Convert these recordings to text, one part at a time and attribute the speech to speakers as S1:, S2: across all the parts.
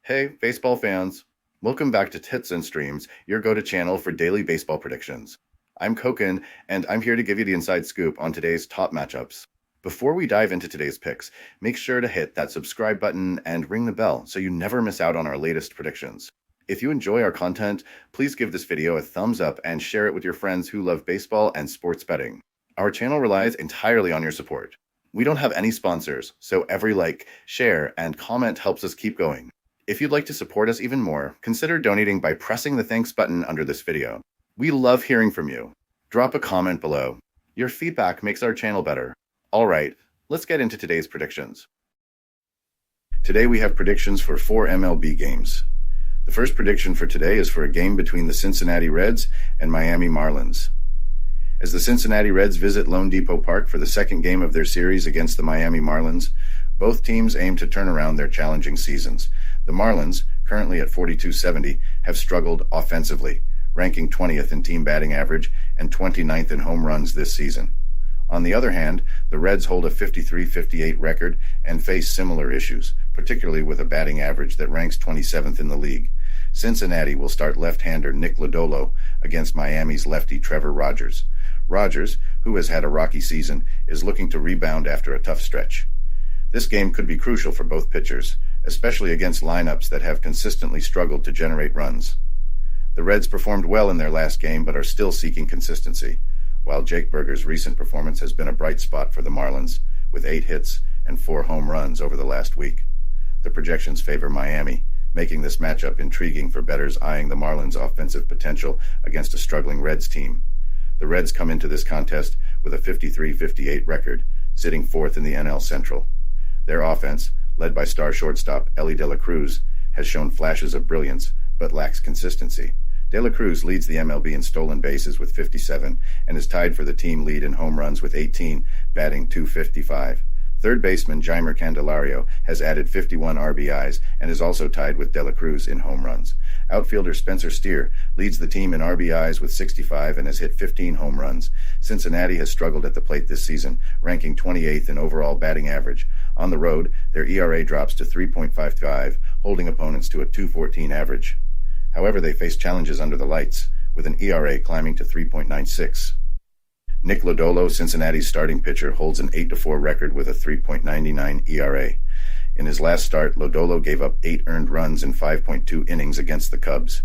S1: Hey, baseball fans. Welcome back to Tits and Streams, your go-to channel for daily baseball predictions. I'm Koken, and I'm here to give you the inside scoop on today's top matchups. Before we dive into today's picks, make sure to hit that subscribe button and ring the bell so you never miss out on our latest predictions. If you enjoy our content, please give this video a thumbs up and share it with your friends who love baseball and sports betting. Our channel relies entirely on your support. We don't have any sponsors, so every like, share, and comment helps us keep going. If you'd like to support us even more, consider donating by pressing the thanks button under this video. We love hearing from you. Drop a comment below. Your feedback makes our channel better. All right, let's get into today's predictions. Today we have predictions for 4 MLB games. The first prediction for today is for a game between the Cincinnati Reds and Miami Marlins. As the Cincinnati Reds visit Lone Depot Park for the second game of their series against the Miami Marlins, both teams aim to turn around their challenging seasons. The Marlins, currently at 42.70, have struggled offensively, ranking 20th in team batting average and 29th in home runs this season. On the other hand, the Reds hold a 53-58 record and face similar issues, particularly with a batting average that ranks 27th in the league. Cincinnati will start left-hander Nick Lodolo against Miami's lefty Trevor Rogers. Rogers, who has had a rocky season, is looking to rebound after a tough stretch. This game could be crucial for both pitchers, especially against lineups that have consistently struggled to generate runs. The Reds performed well in their last game but are still seeking consistency, while Jake Burger's recent performance has been a bright spot for the Marlins, with 8 hits and 4 home runs over the last week. The projections favor Miami, making this matchup intriguing for bettors eyeing the Marlins' offensive potential against a struggling Reds team. The Reds come into this contest with a 53-58 record, sitting 4th in the NL Central. Their offense, led by star shortstop Elly De La Cruz, has shown flashes of brilliance but lacks consistency. De La Cruz leads the MLB in stolen bases with 57 and is tied for the team lead in home runs with 18, batting .255. Third baseman Jeimer Candelario has added 51 RBIs and is also tied with De La Cruz in home runs. Outfielder Spencer Steer leads the team in RBIs with 65 and has hit 15 home runs. Cincinnati has struggled at the plate this season, ranking 28th in overall batting average. On the road, their ERA drops to 3.55, holding opponents to a .214 average. However, they face challenges under the lights, with an ERA climbing to 3.96. Nick Lodolo, Cincinnati's starting pitcher, holds an 8-4 record with a 3.99 ERA. In his last start, Lodolo gave up 8 earned runs in 5.2 innings against the Cubs.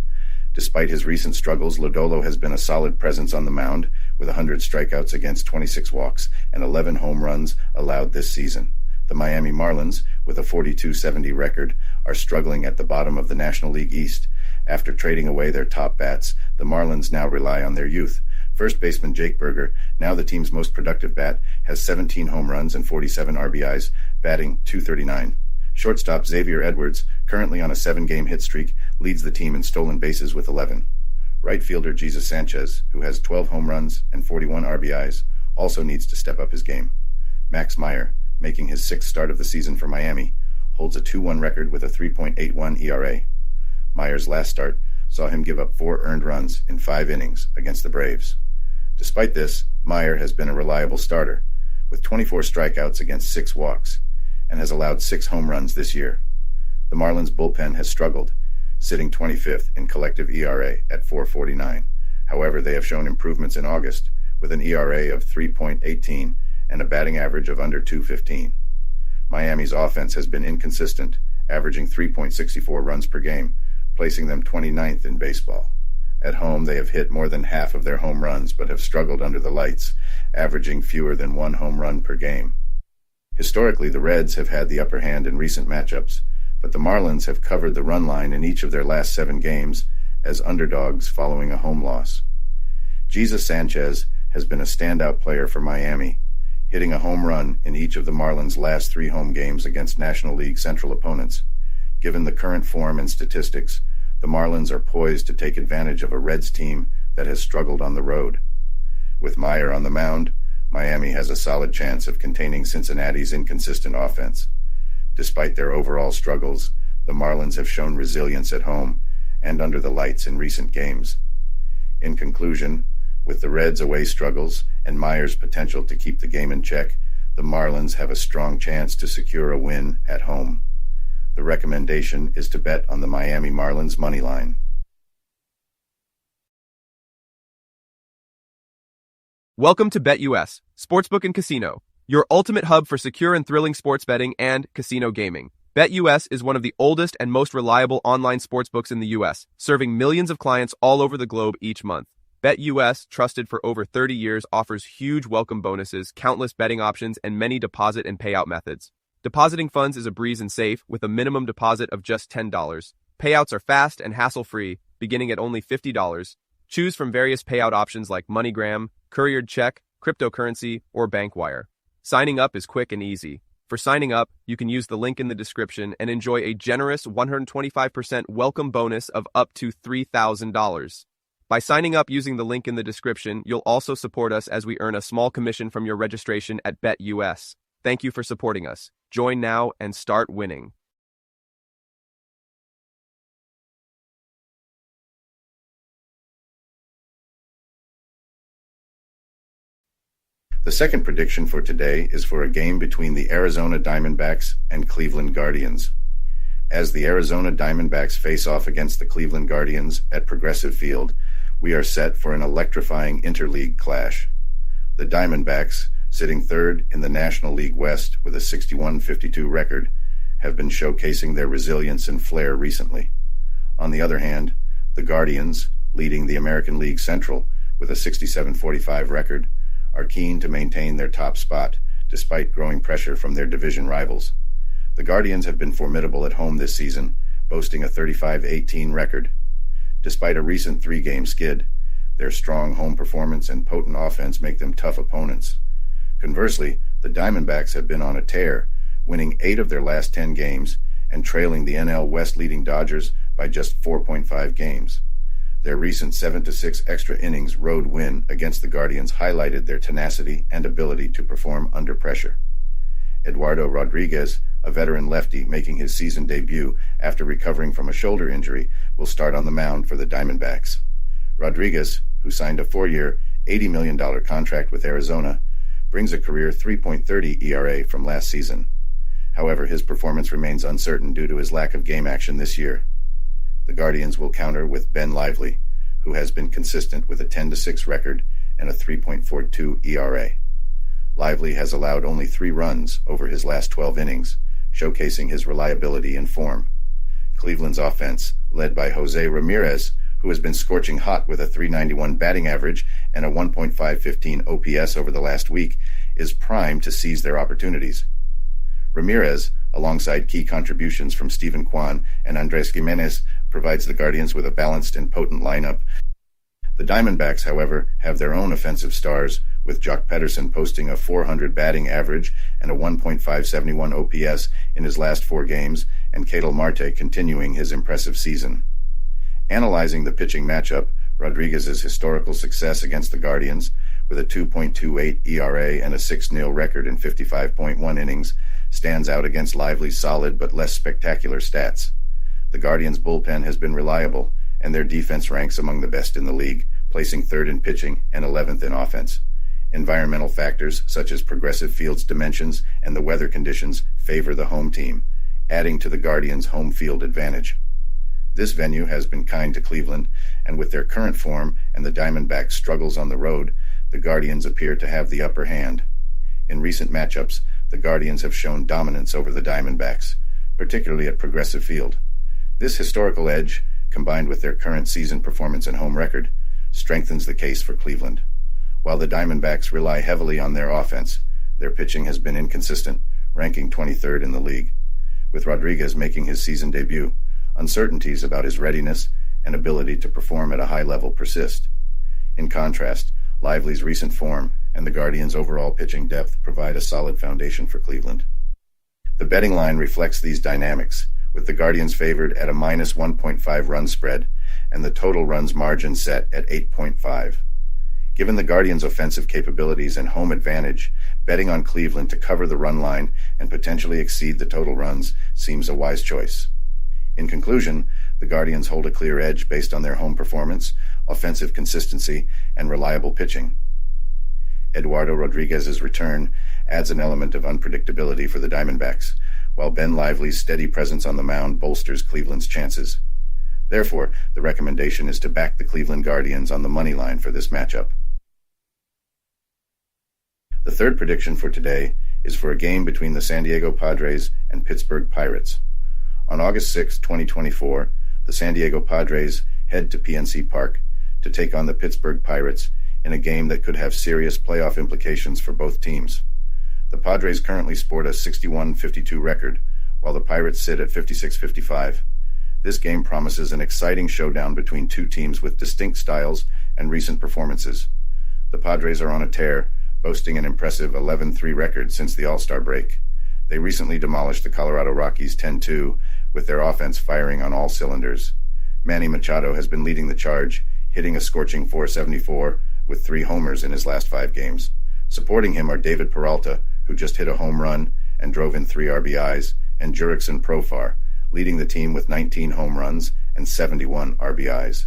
S1: Despite his recent struggles, Lodolo has been a solid presence on the mound, with 100 strikeouts against 26 walks and 11 home runs allowed this season. The Miami Marlins, with a 42-70 record, are struggling at the bottom of the National League East. After trading away their top bats, the Marlins now rely on their youth. First baseman Jake Burger, now the team's most productive bat, has 17 home runs and 47 RBIs, batting .239. Shortstop Xavier Edwards, currently on a 7-game hit streak, leads the team in stolen bases with 11. Right fielder Jesus Sanchez, who has 12 home runs and 41 RBIs, also needs to step up his game. Max Meyer, making his 6th start of the season for Miami, holds a 2-1 record with a 3.81 ERA. Meyer's last start saw him give up 4 earned runs in 5 innings against the Braves. Despite this, Meyer has been a reliable starter, with 24 strikeouts against 6 walks, and has allowed 6 home runs this year. The Marlins bullpen has struggled, sitting 25th in collective ERA at 4.49. However, they have shown improvements in August, with an ERA of 3.18 and a batting average of under .215. Miami's offense has been inconsistent, averaging 3.64 runs per game, placing them 29th in baseball. At home, they have hit more than half of their home runs but have struggled under the lights, averaging fewer than 1 home run per game. Historically, the Reds have had the upper hand in recent matchups, but the Marlins have covered the run line in each of their last 7 games as underdogs following a home loss. Jesus Sanchez has been a standout player for Miami, hitting a home run in each of the Marlins' last 3 home games against National League Central opponents. Given the current form and statistics, the Marlins are poised to take advantage of a Reds team that has struggled on the road. With Meyer on the mound, Miami has a solid chance of containing Cincinnati's inconsistent offense. Despite their overall struggles, the Marlins have shown resilience at home and under the lights in recent games. In conclusion, with the Reds' away struggles and Meyer's potential to keep the game in check, the Marlins have a strong chance to secure a win at home. The recommendation is to bet on the Miami Marlins money line.
S2: Welcome to BetUS, Sportsbook and Casino, your ultimate hub for secure and thrilling sports betting and casino gaming. BetUS is one of the oldest and most reliable online sportsbooks in the U.S., serving millions of clients all over the globe each month. BetUS, trusted for over 30 years, offers huge welcome bonuses, countless betting options, and many deposit and payout methods. Depositing funds is a breeze and safe, with a minimum deposit of just $10. Payouts are fast and hassle-free, beginning at only $50. Choose from various payout options like MoneyGram, couriered check, cryptocurrency, or bank wire. Signing up is quick and easy. For signing up, you can use the link in the description and enjoy a generous 125% welcome bonus of up to $3,000. By signing up using the link in the description, you'll also support us as we earn a small commission from your registration at BetUS. Thank you for supporting us. Join now and start winning.
S1: The second prediction for today is for a game between the Arizona Diamondbacks and Cleveland Guardians. As the Arizona Diamondbacks face off against the Cleveland Guardians at Progressive Field, we are set for an electrifying interleague clash. The Diamondbacks, sitting third in the National League West with a 61-52 record, have been showcasing their resilience and flair recently. On the other hand, the Guardians, leading the American League Central with a 67-45 record, are keen to maintain their top spot despite growing pressure from their division rivals. The Guardians have been formidable at home this season, boasting a 35-18 record. Despite a recent three-game skid, their strong home performance and potent offense make them tough opponents. Conversely, the Diamondbacks have been on a tear, winning 8 of their last 10 games and trailing the NL West leading Dodgers by just 4.5 games. Their recent 7-6 extra innings road win against the Guardians highlighted their tenacity and ability to perform under pressure. Eduardo Rodriguez, a veteran lefty making his season debut after recovering from a shoulder injury, will start on the mound for the Diamondbacks. Rodriguez, who signed a 4-year, $80 million contract with Arizona, brings a career 3.30 ERA from last season. However, his performance remains uncertain due to his lack of game action this year. The Guardians will counter with Ben Lively, who has been consistent with a 10-6 record and a 3.42 ERA. Lively has allowed only 3 runs over his last 12 innings, showcasing his reliability and form. Cleveland's offense, led by Jose Ramirez, who has been scorching hot with a .391 batting average and a 1.515 OPS over the last week, is primed to seize their opportunities. Ramirez, alongside key contributions from Steven Kwan and Andres Gimenez, provides the Guardians with a balanced and potent lineup. The Diamondbacks, however, have their own offensive stars, with Jock Pederson posting a .400 batting average and a 1.571 OPS in his last 4 games, and Ketel Marte continuing his impressive season. Analyzing the pitching matchup, Rodriguez's historical success against the Guardians, with a 2.28 ERA and a 6-0 record in 55.1 innings, stands out against Lively's solid but less spectacular stats. The Guardians' bullpen has been reliable, and their defense ranks among the best in the league, placing 3rd in pitching and 11th in offense. Environmental factors such as Progressive Field's dimensions and the weather conditions favor the home team, adding to the Guardians' home field advantage. This venue has been kind to Cleveland, and with their current form and the Diamondbacks' struggles on the road, the Guardians appear to have the upper hand. In recent matchups, the Guardians have shown dominance over the Diamondbacks, particularly at Progressive Field. This historical edge, combined with their current season performance and home record, strengthens the case for Cleveland. While the Diamondbacks rely heavily on their offense, their pitching has been inconsistent, ranking 23rd in the league. With Rodriguez making his season debut, uncertainties about his readiness and ability to perform at a high level persist. In contrast, Lively's recent form and the Guardians' overall pitching depth provide a solid foundation for Cleveland. The betting line reflects these dynamics, with the Guardians favored at a -1.5 run spread and the total runs margin set at 8.5. Given the Guardians' offensive capabilities and home advantage, betting on Cleveland to cover the run line and potentially exceed the total runs seems a wise choice. In conclusion, the Guardians hold a clear edge based on their home performance, offensive consistency, and reliable pitching. Eduardo Rodriguez's return adds an element of unpredictability for the Diamondbacks, while Ben Lively's steady presence on the mound bolsters Cleveland's chances. Therefore, the recommendation is to back the Cleveland Guardians on the money line for this matchup. The third prediction for today is for a game between the San Diego Padres and Pittsburgh Pirates. On August 6, 2024, the San Diego Padres head to PNC Park to take on the Pittsburgh Pirates in a game that could have serious playoff implications for both teams. The Padres currently sport a 61-52 record, while the Pirates sit at 56-55. This game promises an exciting showdown between two teams with distinct styles and recent performances. The Padres are on a tear, boasting an impressive 11-3 record since the All-Star break. They recently demolished the Colorado Rockies 10-2, with their offense firing on all cylinders. Manny Machado has been leading the charge, hitting a scorching .474 with 3 homers in his last 5 games. Supporting him are David Peralta, who just hit a home run and drove in 3 RBIs, and Jurickson Profar, leading the team with 19 home runs and 71 RBIs.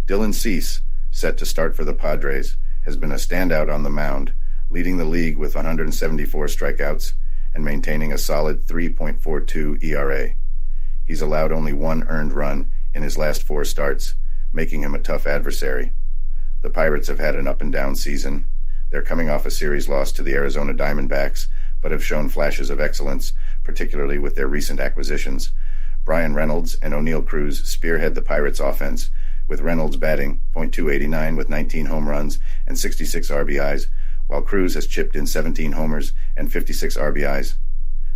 S1: Dylan Cease, set to start for the Padres, has been a standout on the mound, leading the league with 174 strikeouts and maintaining a solid 3.42 ERA. He's allowed only 1 earned run in his last 4 starts, making him a tough adversary. The Pirates have had an up-and-down season. They're coming off a series loss to the Arizona Diamondbacks, but have shown flashes of excellence, particularly with their recent acquisitions. Brian Reynolds and O'Neal Cruz spearhead the Pirates' offense, with Reynolds batting .289 with 19 home runs and 66 RBIs, while Cruz has chipped in 17 homers and 56 RBIs.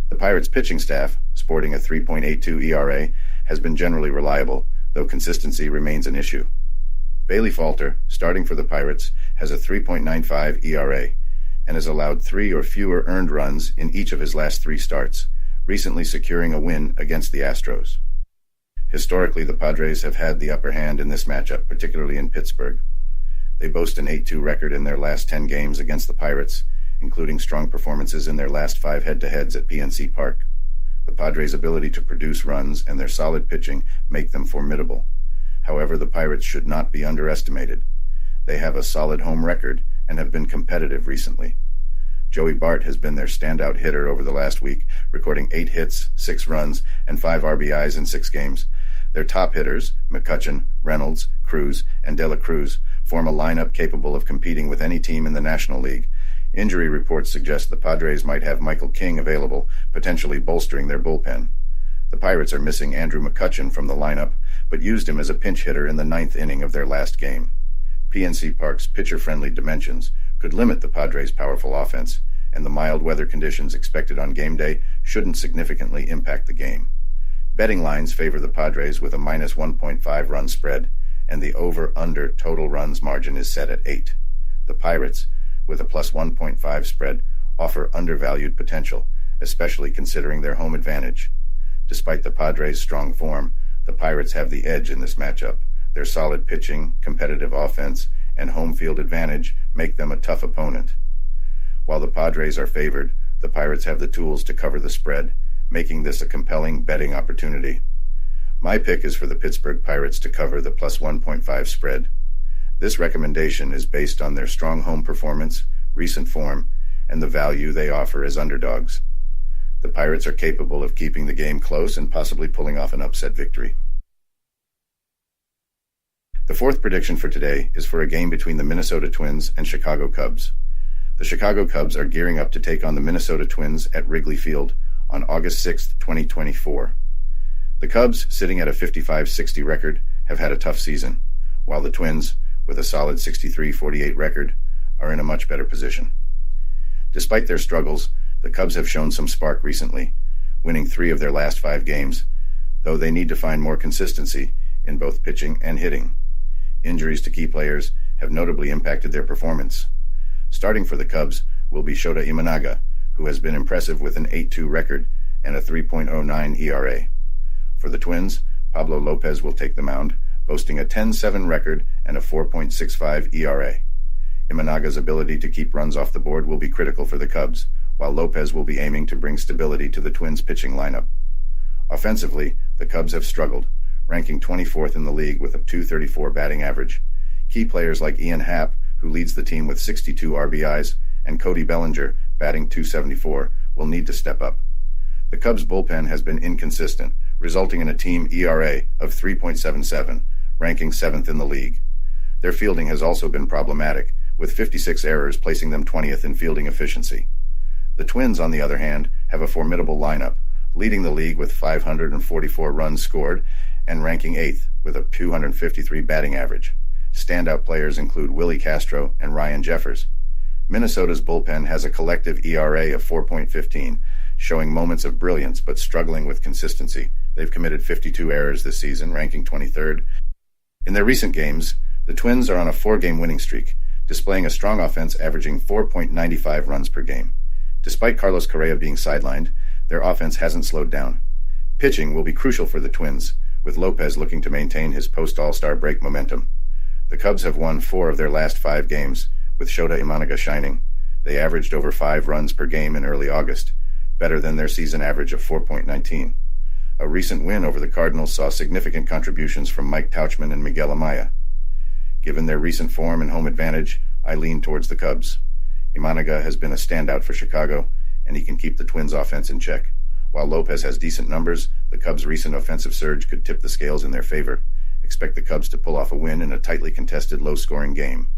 S1: The Pirates' pitching staff, sporting a 3.82 ERA, has been generally reliable, though consistency remains an issue. Bailey Falter, starting for the Pirates, has a 3.95 ERA and has allowed 3 or fewer earned runs in each of his last 3 starts, recently securing a win against the Astros. Historically, the Padres have had the upper hand in this matchup, particularly in Pittsburgh. They boast an 8-2 record in their last 10 games against the Pirates, including strong performances in their last 5 head-to-heads at PNC Park. The Padres' ability to produce runs and their solid pitching make them formidable. However, the Pirates should not be underestimated. They have a solid home record and have been competitive recently. Joey Bart has been their standout hitter over the last week, recording 8 hits, 6 runs, and 5 RBIs in 6 games. Their top hitters, McCutchen, Reynolds, Cruz, and De La Cruz, form a lineup capable of competing with any team in the National League. Injury reports suggest the Padres might have Michael King available, potentially bolstering their bullpen. The Pirates are missing Andrew McCutchen from the lineup, but used him as a pinch hitter in the 9th inning of their last game. PNC Park's pitcher-friendly dimensions could limit the Padres' powerful offense, and the mild weather conditions expected on game day shouldn't significantly impact the game. Betting lines favor the Padres with a minus 1.5 run spread, and the over-under total runs margin is set at 8. The Pirates, with a plus 1.5 spread, offer undervalued potential, especially considering their home advantage. Despite the Padres' strong form, the Pirates have the edge in this matchup. Their solid pitching, competitive offense, and home field advantage make them a tough opponent. While the Padres are favored, the Pirates have the tools to cover the spread, making this a compelling betting opportunity. My pick is for the Pittsburgh Pirates to cover the plus 1.5 spread. This recommendation is based on their strong home performance, recent form, and the value they offer as underdogs. The Pirates are capable of keeping the game close and possibly pulling off an upset victory. The fourth prediction for today is for a game between the Minnesota Twins and Chicago Cubs. The Chicago Cubs are gearing up to take on the Minnesota Twins at Wrigley Field on August 6, 2024. The Cubs, sitting at a 55-60 record, have had a tough season, while the Twins, with a solid 63-48 record, are in a much better position. Despite their struggles, the Cubs have shown some spark recently, winning 3 of their last 5 games, though they need to find more consistency in both pitching and hitting. Injuries to key players have notably impacted their performance. Starting for the Cubs will be Shota Imanaga, who has been impressive with an 8-2 record and a 3.09 ERA. For the Twins, Pablo Lopez will take the mound, boasting a 10-7 record and a 4.65 ERA. Imanaga's ability to keep runs off the board will be critical for the Cubs, while Lopez will be aiming to bring stability to the Twins' pitching lineup. Offensively, the Cubs have struggled, ranking 24th in the league with a .234 batting average. Key players like Ian Happ, who leads the team with 62 RBIs, and Cody Bellinger, batting .274, will need to step up. The Cubs' bullpen has been inconsistent, resulting in a team ERA of 3.77, ranking 7th in the league. Their fielding has also been problematic, with 56 errors placing them 20th in fielding efficiency. The Twins, on the other hand, have a formidable lineup, leading the league with 544 runs scored and ranking 8th with a 253 batting average. Standout players include Willie Castro and Ryan Jeffers. Minnesota's bullpen has a collective ERA of 4.15, showing moments of brilliance but struggling with consistency. They've committed 52 errors this season, ranking 23rd. In their recent games, the Twins are on a 4-game winning streak, displaying a strong offense averaging 4.95 runs per game. Despite Carlos Correa being sidelined, their offense hasn't slowed down. Pitching will be crucial for the Twins, with Lopez looking to maintain his post-All-Star break momentum. The Cubs have won 4 of their last 5 games, with Shota Imanaga shining. They averaged over 5 runs per game in early August, better than their season average of 4.19. A recent win over the Cardinals saw significant contributions from Mike Tauchman and Miguel Amaya. Given their recent form and home advantage, I lean towards the Cubs. Imanaga has been a standout for Chicago, and he can keep the Twins' offense in check. While Lopez has decent numbers, the Cubs' recent offensive surge could tip the scales in their favor. Expect the Cubs to pull off a win in a tightly contested, low-scoring game.